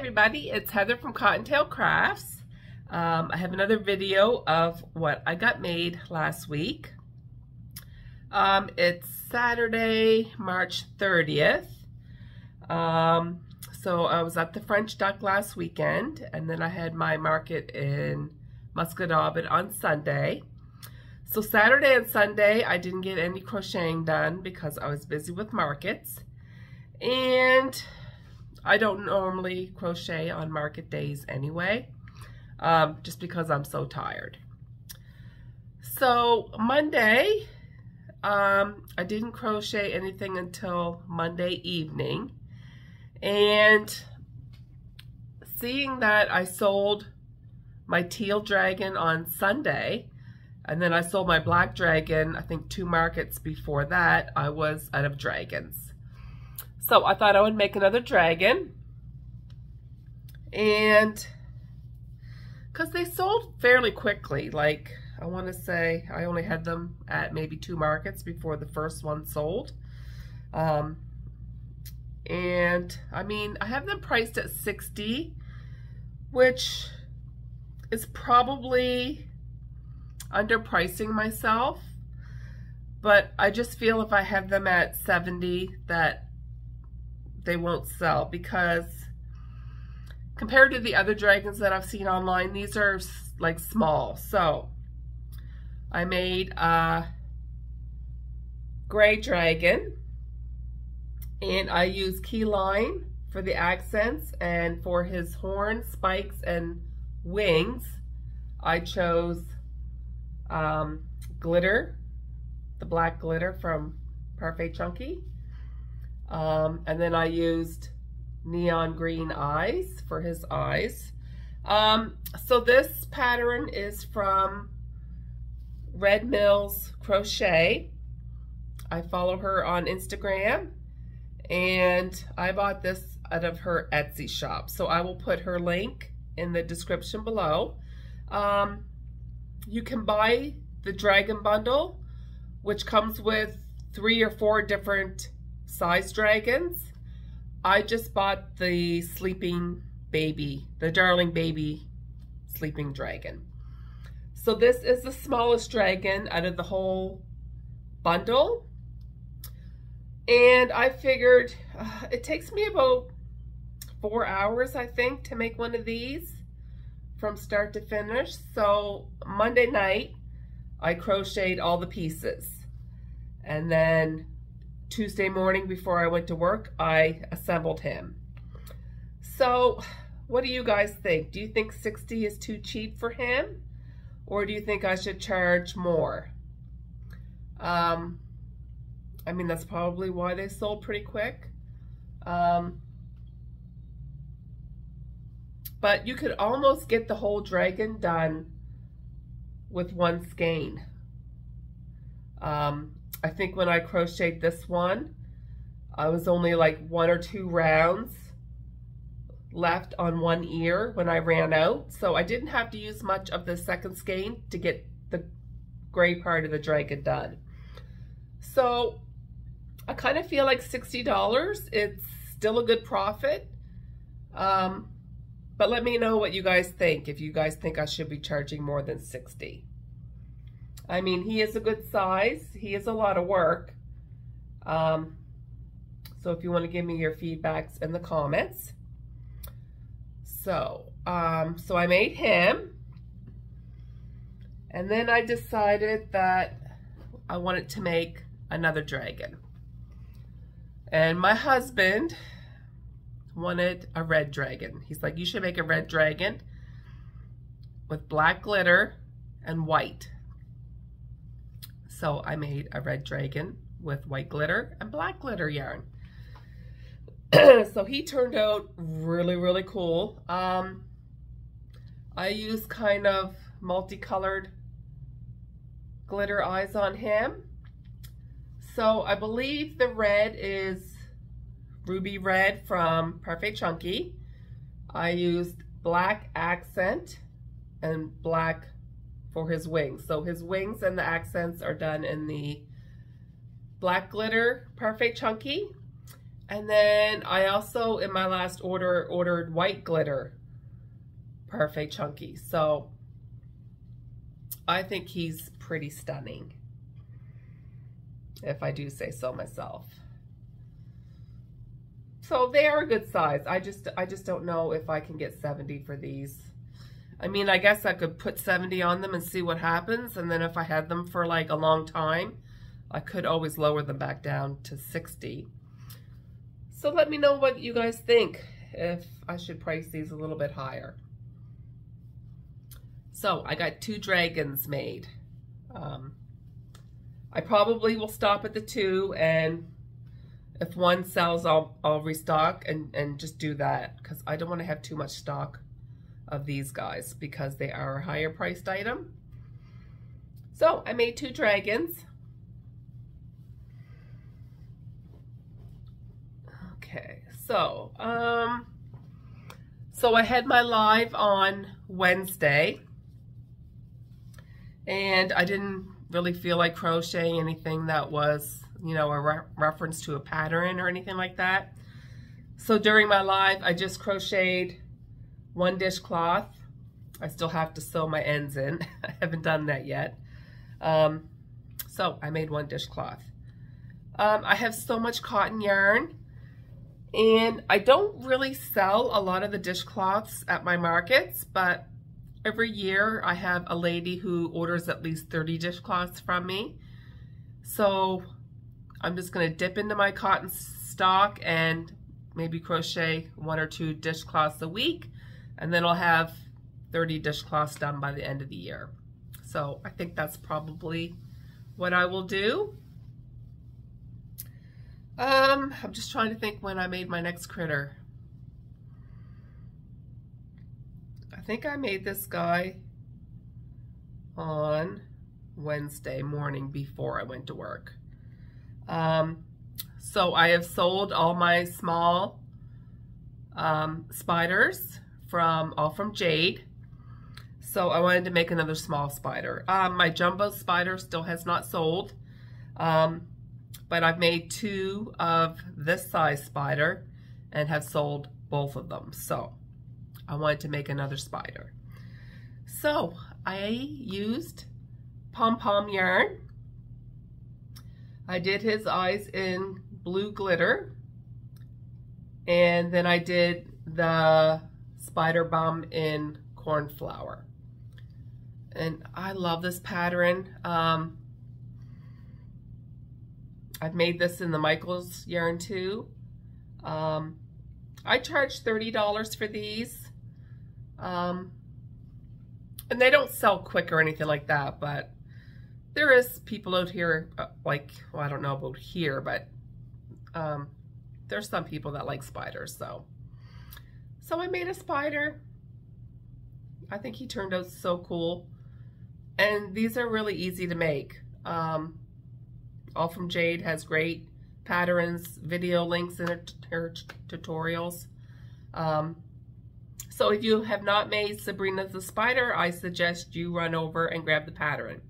everybody, it's Heather from Cottontail Crafts. I have another video of what I got made last week. It's Saturday, March 30th. So I was at the French Duck last weekend, and then I had my market in Muscataubbin on Sunday. So Saturday and Sunday I didn't get any crocheting done because I was busy with markets, and I don't normally crochet on market days anyway, just because I'm so tired. So Monday, I didn't crochet anything until Monday evening, and seeing that I sold my teal dragon on Sunday, and then I sold my black dragon, I think 2 markets before that, I was out of dragons. So I thought I would make another dragon, and because they sold fairly quickly, like I want to say I only had them at maybe 2 markets before the first one sold. And I mean, I have them priced at $60, which is probably underpricing myself, but I just feel if I have them at $70 that they won't sell, because compared to the other dragons that I've seen online, these are like small. So I made a gray dragon, and I use key line for the accents, and for his horns, spikes, and wings I chose glitter, the black glitter from Parfait Chunky. And then I used neon green eyes for his eyes. So this pattern is from Red Mills Crochet. I follow her on Instagram, and I bought this out of her Etsy shop. So I will put her link in the description below. You can buy the dragon bundle, which comes with 3 or 4 different size dragons. I just bought the sleeping baby, the darling baby sleeping dragon. So this is the smallest dragon out of the whole bundle, and I figured it takes me about 4 hours, I think, to make one of these from start to finish. So Monday night I crocheted all the pieces, and then Tuesday morning before I went to work I assembled him. So what do you guys think? Do you think $60 is too cheap for him, or do you think I should charge more? I mean, that's probably why they sold pretty quick. But you could almost get the whole dragon done with one skein. I think when I crocheted this one, I was only like 1 or 2 rounds left on one ear when I ran out. So I didn't have to use much of the second skein to get the gray part of the dragon done. So I kind of feel like $60, it's still a good profit. But let me know what you guys think, if you guys think I should be charging more than $60. I mean, he is a good size. He is a lot of work. So if you want to give me your feedbacks in the comments. So I made him. And then I decided that I wanted to make another dragon. And my husband wanted a red dragon. He's like, you should make a red dragon with black glitter and white. So I made a red dragon with white glitter and black glitter yarn. So he turned out really, really cool. I used kind of multicolored glitter eyes on him. So I believe the red is Ruby Red from Parfait Chunky. I used black accent and black for his wings. So his wings and the accents are done in the black glitter Parfait Chunky. And then I also, in my last order, ordered white glitter Parfait Chunky. So I think he's pretty stunning, if I do say so myself. So they are a good size. I just don't know if I can get 70 for these. I mean, I guess I could put 70 on them and see what happens. And then if I had them for like a long time, I could always lower them back down to 60. So let me know what you guys think, if I should price these a little bit higher. So I got 2 dragons made. I probably will stop at the 2, and if one sells, I'll restock and just do that, because I don't want to have too much stock of these guys because they are a higher priced item. So I made 2 dragons. Okay, so I had my live on Wednesday, and I didn't really feel like crocheting anything that was, you know, a reference to a pattern or anything like that. So during my live, I just crocheted 1 dishcloth. I still have to sew my ends in. I haven't done that yet. So I made 1 dishcloth. I have so much cotton yarn, and I don't really sell a lot of the dishcloths at my markets, but every year I have a lady who orders at least 30 dishcloths from me. So I'm just going to dip into my cotton stock and maybe crochet 1 or 2 dishcloths a week, and then I'll have 30 dishcloths done by the end of the year. So I think that's probably what I will do. I'm just trying to think when I made my next critter. I think I made this guy on Wednesday morning before I went to work. So I have sold all my small spiders all from Jade. So I wanted to make another small spider. My jumbo spider still has not sold, but I've made 2 of this size spider and have sold both of them. So I wanted to make another spider. So I used pom-pom yarn. I did his eyes in blue glitter, and then I did the spider bum in cornflower. And I love this pattern. I've made this in the Michaels yarn too. I charge $30 for these. And they don't sell quick or anything like that, but there is people out here, like, well, I don't know about here, but there's some people that like spiders, so I made a spider. I think he turned out so cool. And these are really easy to make. All from Jade has great patterns, video links in her tutorials. So if you have not made Sabrina the Spider, I suggest you run over and grab the pattern.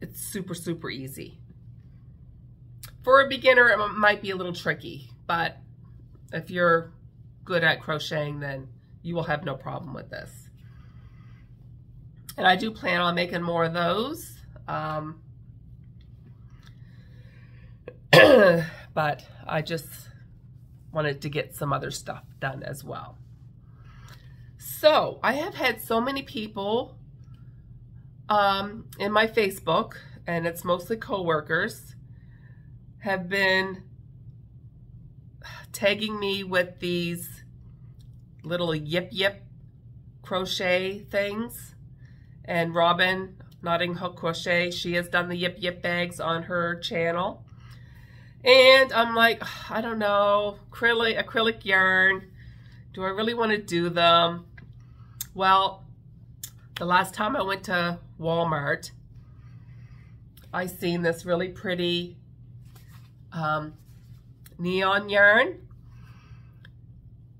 It's super, super easy. For a beginner, it might be a little tricky, but if you're good at crocheting, then you will have no problem with this. And I do plan on making more of those. But I just wanted to get some other stuff done as well. So I have had so many people in my Facebook, and it's mostly co-workers, have been tagging me with these little Yip Yip crochet things. And Robin, Knotting Hook Crochet, she has done the Yip Yip bags on her channel. And I'm like, I don't know, acrylic yarn, do I really want to do them? Well, the last time I went to Walmart, I seen this really pretty neon yarn.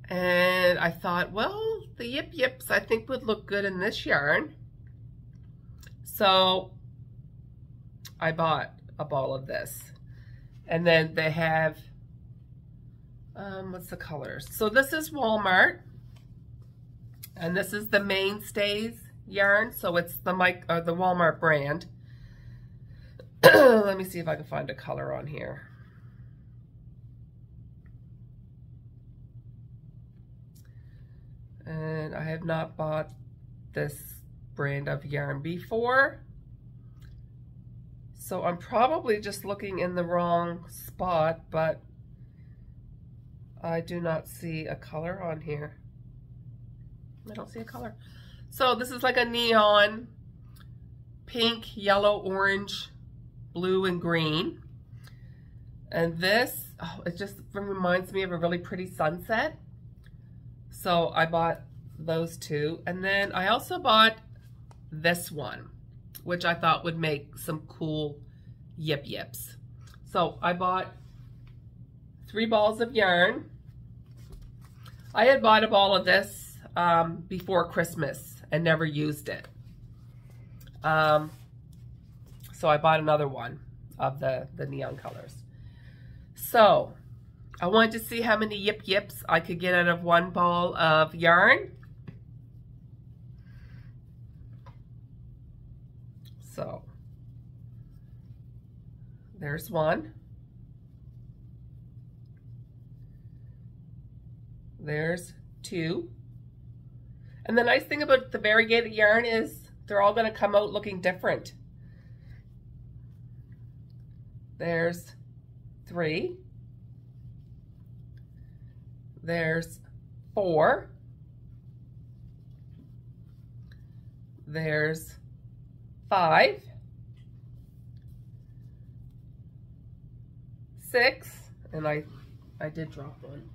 And I thought, well, the Yip Yips I think would look good in this yarn. So I bought a ball of this. And then they have What's the colors? So this is Walmart, and this is the Mainstays yarn. So it's the Walmart brand. Let me see if I can find a color on here. And I have not bought this brand of yarn before, so I'm probably just looking in the wrong spot, but I do not see a color on here. I don't see a color. So this is like a neon pink, yellow, orange, blue, and green. And this, oh, it just reminds me of a really pretty sunset. So I bought those two. And then I also bought this one, which I thought would make some cool Yip Yips. So I bought 3 balls of yarn. I had bought a ball of this before Christmas and never used it. So I bought another one of the neon colors. So I wanted to see how many Yip Yips I could get out of 1 ball of yarn. So there's 1. There's 2. And the nice thing about the variegated yarn is they're all going to come out looking different. There's 3. There's 4. There's 5. 6. And I did drop one.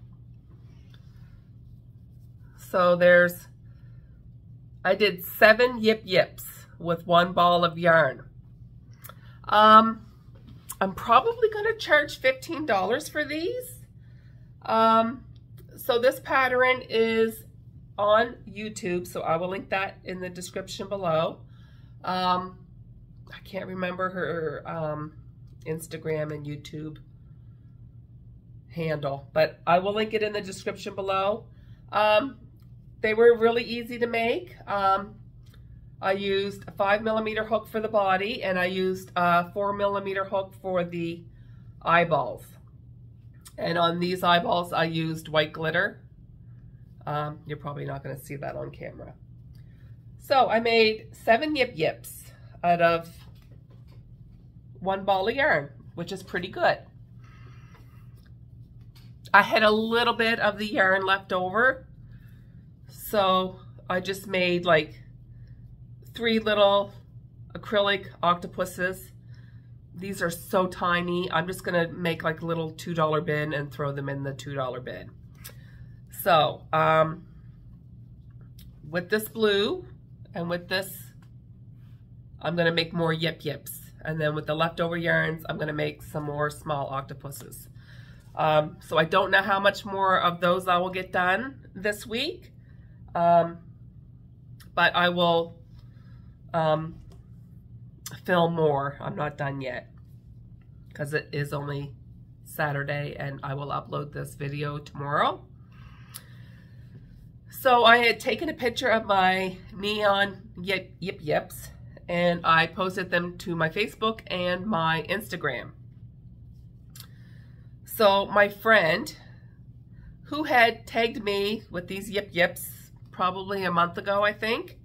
So I did 7 Yip Yips with 1 ball of yarn. I'm probably going to charge $15 for these. So this pattern is on YouTube, so I will link that in the description below. I can't remember her Instagram and YouTube handle, but I will link it in the description below. They were really easy to make. I used a 5mm hook for the body, and I used a 4mm hook for the eyeballs. And on these eyeballs, I used white glitter. You're probably not going to see that on camera. So I made 7 Yip Yips out of 1 ball of yarn, which is pretty good. I had a little bit of the yarn left over, so I just made like 3 little acrylic octopuses. These are so tiny. I'm just gonna make like a little $2 bin and throw them in the $2 bin. So with this blue and with this, I'm gonna make more Yip Yips. And then with the leftover yarns, I'm gonna make some more small octopuses. So I don't know how much more of those I will get done this week. But I will film more. I'm not done yet because it is only Saturday, and I will upload this video tomorrow. So I had taken a picture of my neon Yip Yips, and I posted them to my Facebook and my Instagram. So my friend, who had tagged me with these Yip Yips probably a month ago, I think,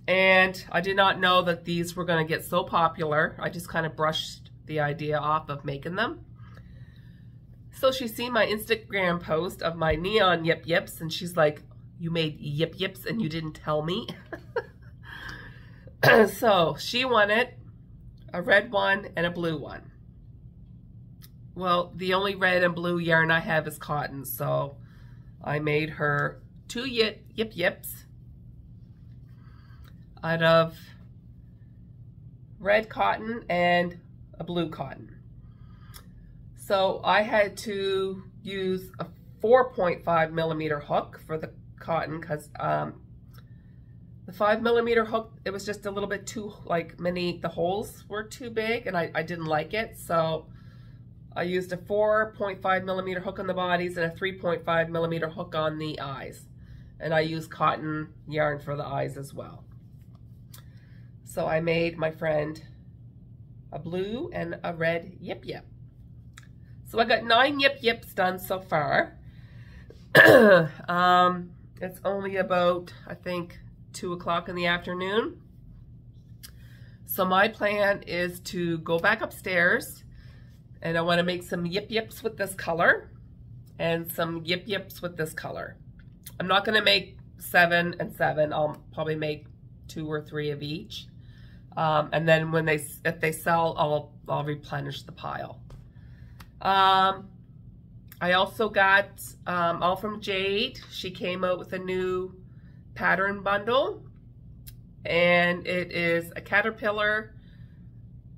and I did not know that these were going to get so popular. I just kind of brushed the idea off of making them. So she seen my Instagram post of my neon Yip Yips, and she's like, "You made Yip Yips and you didn't tell me?" So she wanted a red one and a blue one. Well, the only red and blue yarn I have is cotton, so I made her 2 Yip Yips out of red cotton and a blue cotton. So I had to use a 4.5mm hook for the cotton because the 5mm hook, it was just a little bit too, the holes were too big, and I didn't like it. So I used a 4.5mm hook on the bodies and a 3.5mm hook on the eyes. And I used cotton yarn for the eyes as well. So I made my friend a blue and a red Yip Yip. So I got 9 Yip Yips done so far. It's only about, I think, 2 o'clock in the afternoon. So my plan is to go back upstairs, and I want to make some Yip Yips with this color and some Yip Yips with this color. I'm not going to make 7 and 7. I'll probably make 2 or 3 of each. And then when if they sell, I'll replenish the pile. I also got all from Jade. She came out with a new pattern bundle, and it is a caterpillar,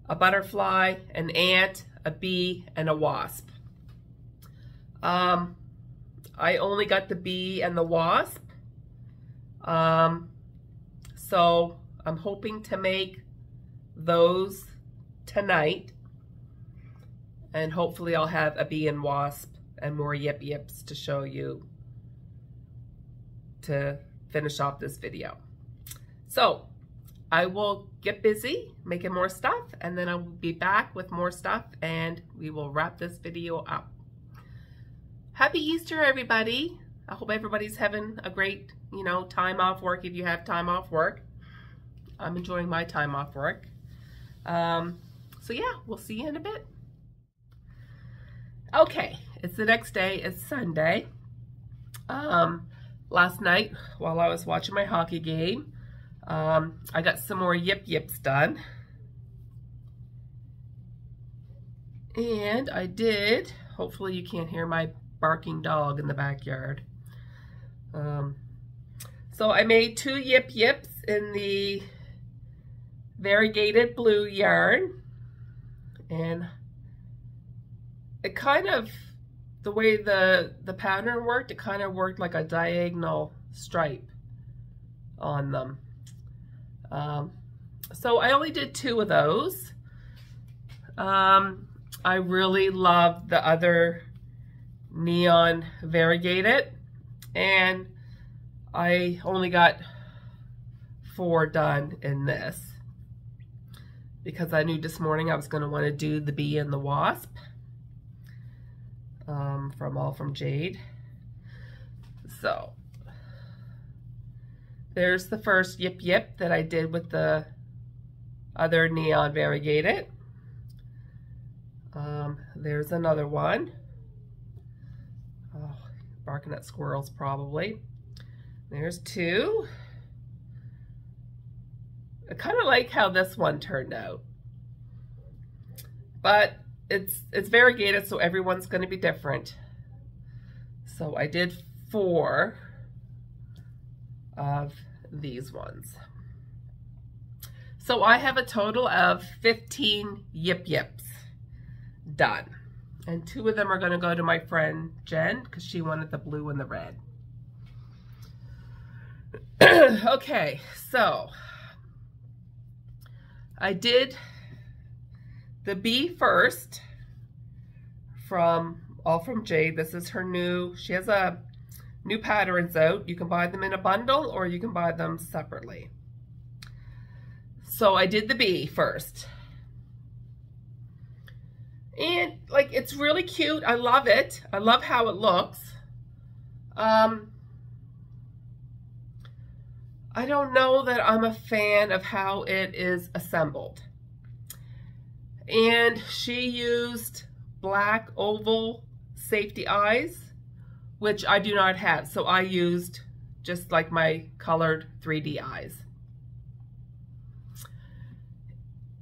a butterfly, an ant, a bee, and a wasp. I only got the bee and the wasp, so I'm hoping to make those tonight, and hopefully I'll have a bee and wasp and more Yip Yips to show you to finish off this video. So I will get busy making more stuff, and then I'll be back with more stuff, and we will wrap this video up. Happy Easter, everybody. I hope everybody's having a great, time off work if you have time off work. I'm enjoying my time off work. So yeah, we'll see you in a bit. Okay, it's the next day, it's Sunday. Last night, while I was watching my hockey game, I got some more Yip Yips done. And I did, hopefully you can't hear my barking dog in the backyard. So I made 2 Yip Yips in the variegated blue yarn, and it kind of, the way the pattern worked, it kind of worked like a diagonal stripe on them. So I only did 2 of those. I really love the other neon variegated, and I only got 4 done in this because I knew this morning I was going to want to do the bee and the wasp from Jade. So there's the first Yip Yip that I did with the other neon variegated. There's another one. Oh, barking at squirrels probably. There's 2. I kind of like how this one turned out, but it's variegated, so everyone's going to be different. So I did 4 of these ones. So I have a total of 15 Yip Yips done, and 2 of them are going to go to my friend Jen because she wanted the blue and the red. Okay, so I did the bee first all from Jade. This is her new, she has a new patterns out. You can buy them in a bundle or you can buy them separately. So I did the bee first. And like, it's really cute. I love it. I love how it looks. I don't know that I'm a fan of how it is assembled. And she used black oval safety eyes, which I do not have. So I used just like my colored 3D eyes.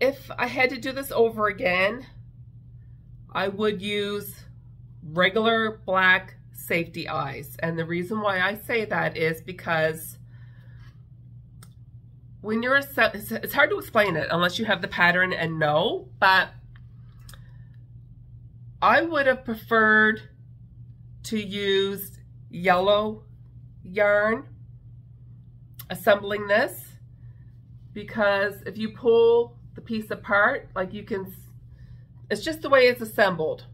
If I had to do this over again, I would use regular black safety eyes. And the reason why I say that is because when you're, it's hard to explain it unless you have the pattern and know, but I would have preferred to use yellow yarn assembling this, because if you pull the piece apart, like you can, it's just the way it's assembled.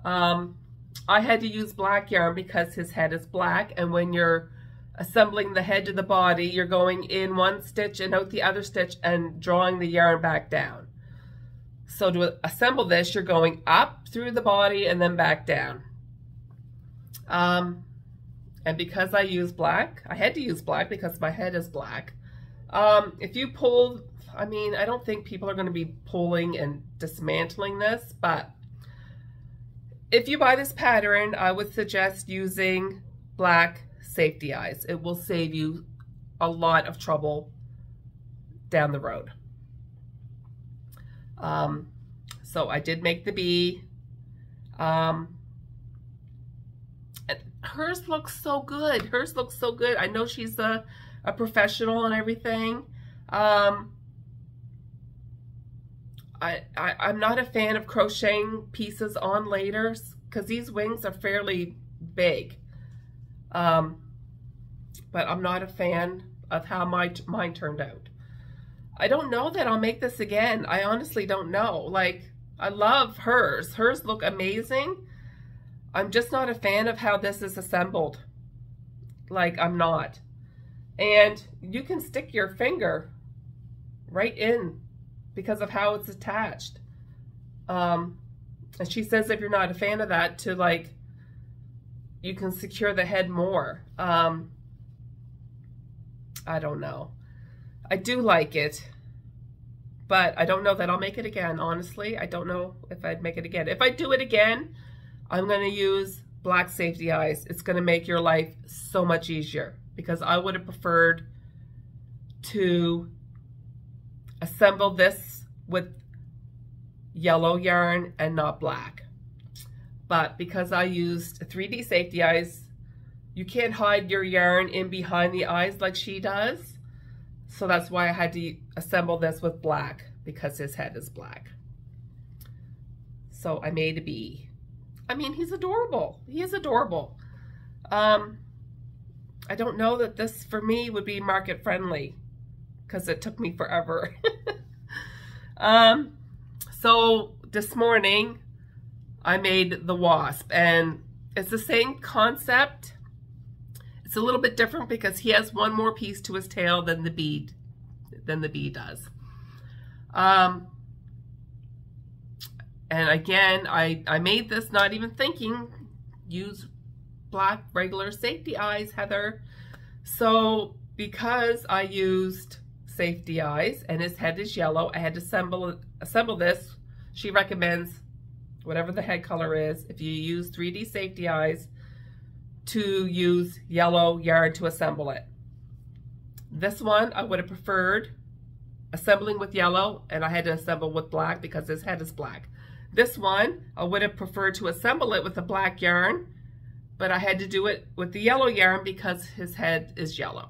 I had to use black yarn because his head is black, and when you're assembling the head to the body, you're going in one stitch and out the other stitch and drawing the yarn back down. So to assemble this, you're going up through the body and then back down. And because I use black, I had to use black because my head is black. If you pull, I mean, I don't think people are going to be pulling and dismantling this, but if you buy this pattern, I would suggest using black safety eyes. It will save you a lot of trouble down the road. So I did make the bee. And hers looks so good. Hers looks so good. I know she's a professional and everything. I'm not a fan of crocheting pieces on laders because these wings are fairly big. But I'm not a fan of how mine turned out. I don't know that I'll make this again. I honestly don't know. Like, I love hers. Hers look amazing. I'm just not a fan of how this is assembled. Like, I'm not. And you can stick your finger right in because of how it's attached. And she says if you're not a fan of that, to like, you can secure the head more. I don't know. I do like it, but I don't know that I'll make it again, honestly. I don't know if I'd make it again. If I do it again, I'm going to use black safety eyes. It's going to make your life so much easier because I would have preferred to assemble this with yellow yarn and not black. But because I used 3D safety eyes, you can't hide your yarn in behind the eyes like she does. So that's why I had to assemble this with black because his head is black. So I made a bee. I mean, he's adorable. He is adorable. I don't know that this for me would be market friendly because it took me forever. So this morning I made the Wasp, and it's the same concept. It's a little bit different because he has one more piece to his tail than the bee does. And again, I made this not even thinking, use black regular safety eyes, Heather. So because I used safety eyes and his head is yellow, I had to assemble this. She recommends whatever the head color is, if you use 3D safety eyes, to use yellow yarn to assemble it. This one I would have preferred assembling with yellow, and I had to assemble with black because his head is black. This one I would have preferred to assemble it with the black yarn, but I had to do it with the yellow yarn because his head is yellow.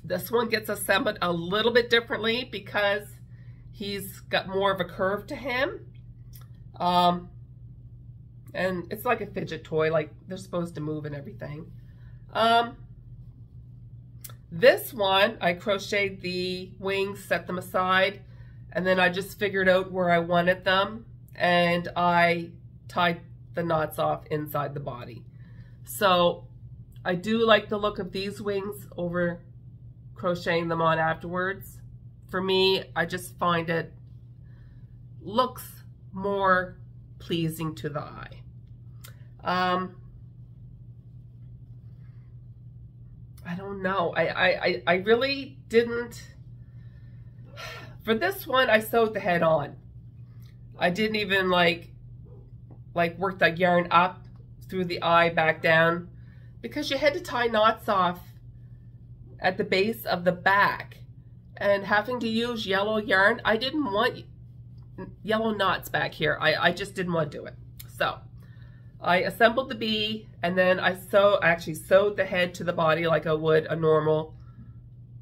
This one gets assembled a little bit differently because he's got more of a curve to him. And it's like a fidget toy, like they're supposed to move and everything. This one, I crocheted the wings, set them aside, and then I just figured out where I wanted them, and I tied the knots off inside the body. So I do like the look of these wings over crocheting them on afterwards. For me, I just find it looks more pleasing to the eye. I don't know. I really didn't. For this one, I sewed the head on. I didn't even like work that yarn up through the eye back down because you had to tie knots off at the base of the back, and having to use yellow yarn, I didn't want yellow knots back here. I just didn't want to do it. So I assembled the bee, and then I actually sewed the head to the body like I would a normal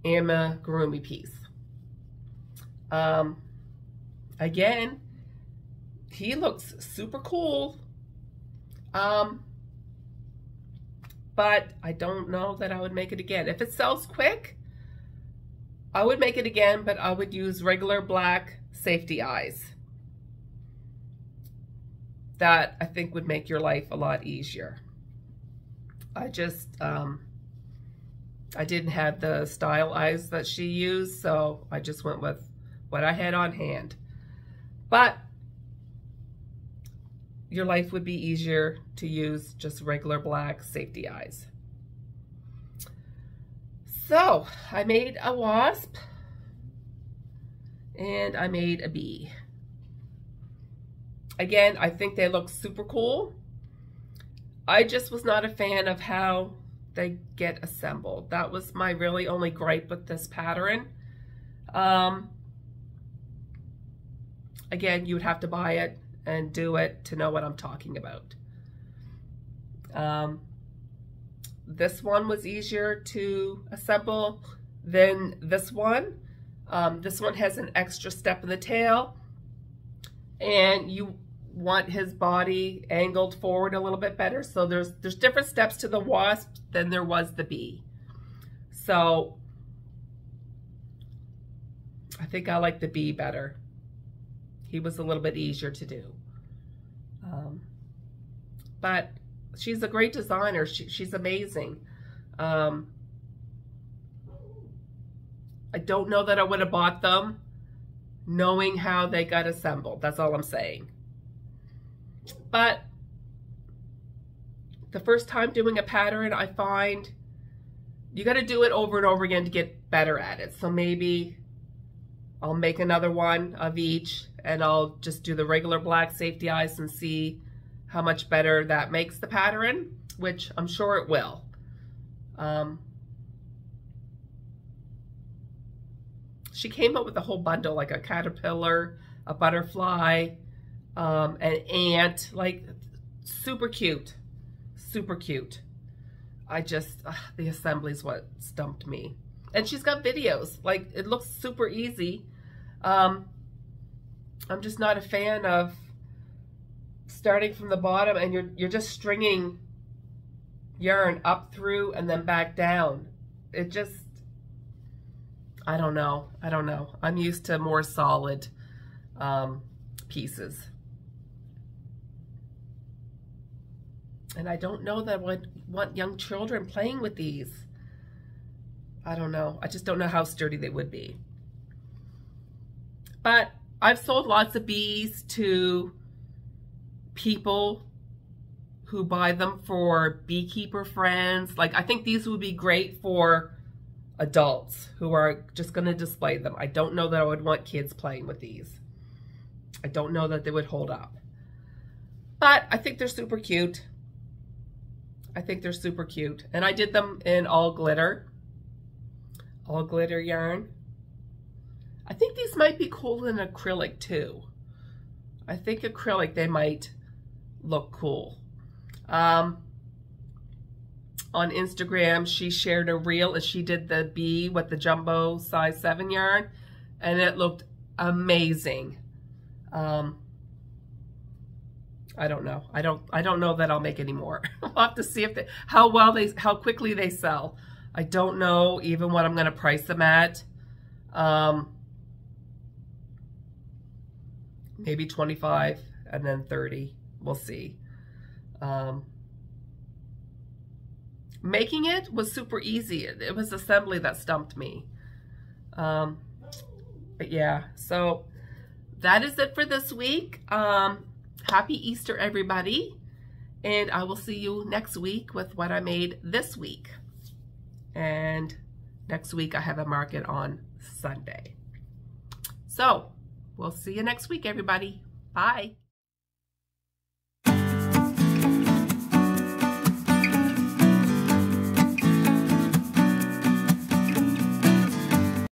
amigurumi piece. Again, he looks super cool, but I don't know that I would make it again. If it sells quick, I would make it again, but I would use regular black safety eyes. that I think would make your life a lot easier. I just, I didn't have the style eyes that she used, so I just went with what I had on hand. But your life would be easier to use just regular black safety eyes. So I made a wasp and I made a bee. Again, I think they look super cool. I just was not a fan of how they get assembled. That was my really only gripe with this pattern. Again, you would have to buy it and do it to know what I'm talking about. This one was easier to assemble than this one. This one has an extra step in the tail, and you want his body angled forward a little bit better. So there's different steps to the wasp than there was the bee. So I think I like the bee better. He was a little bit easier to do. But she's a great designer. She's amazing. I don't know that I would have bought them knowing how they got assembled. That's all I'm saying. But the first time doing a pattern, I find you got to do it over and over again to get better at it. So maybe I'll make another one of each, and I'll just do the regular black safety eyes and see how much better that makes the pattern, which I'm sure it will. She came up with a whole bundle, like a caterpillar, a butterfly, an ant, like super cute, super cute. I just, the assembly's what stumped me. And she's got videos, like it looks super easy. I'm just not a fan of starting from the bottom and you're just stringing yarn up through and then back down. It just, I don't know. I'm used to more solid pieces. And I don't know that I would want young children playing with these. I don't know. I just don't know how sturdy they would be. But I've sold lots of bees to people who buy them for beekeeper friends. Like, I think these would be great for adults who are just going to display them. I don't know that I would want kids playing with these. I don't know that they would hold up. But I think they're super cute. I think they're super cute. And I did them in all glitter yarn. I think these might be cool in acrylic too. I think acrylic, they might look cool. On Instagram, she shared a reel and she did the bee with the jumbo size 7 yarn, and it looked amazing. I don't know. I don't know that I'll make any more. We'll have to see if how quickly they sell. I don't know even what I'm going to price them at. Maybe 25 and then 30. We'll see. Making it was super easy. It was assembly that stumped me. But yeah, so that is it for this week. Happy Easter, everybody. And I will see you next week with what I made this week. And next week I have a market on Sunday. So we'll see you next week, everybody. Bye.